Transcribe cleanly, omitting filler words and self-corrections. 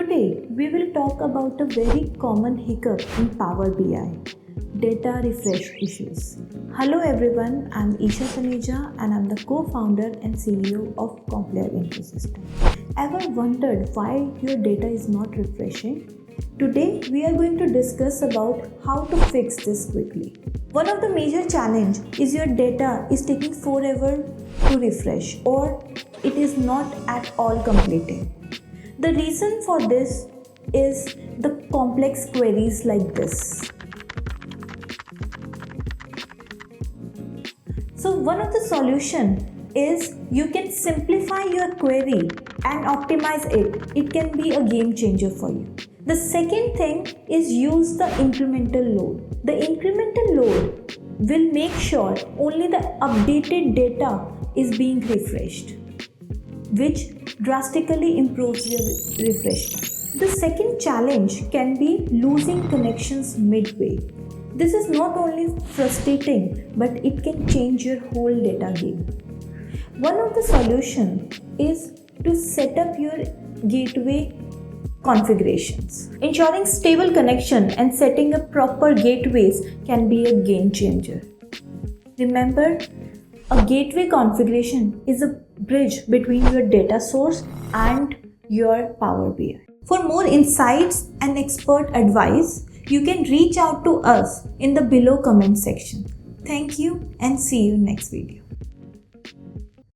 Today, we will talk about a very common hiccup in Power BI, data refresh issues. Hello everyone, I'm Isha Taneja and I'm the co-founder and CEO of Complere Infosystem. Ever wondered why your data is not refreshing? Today, we are going to discuss about how to fix this quickly. One of the major challenges is your data is taking forever to refresh or it is not at all completing. The reason for this is the complex queries like this. So one of the solution is you can simplify your query and optimize it. It can be a game changer for you. The second thing is use the incremental load. The incremental load will make sure only the updated data is being refreshed, which drastically improves your refresh time. The second challenge can be losing connections midway. This is not only frustrating, but it can change your whole data game. One of the solutions is to set up your gateway configurations. Ensuring stable connection and setting up proper gateways can be a game changer. Remember, a gateway configuration is a bridge between your data source and your Power BI. For more insights and expert advice, you can reach out to us in the below comment section. Thank you and see you next video.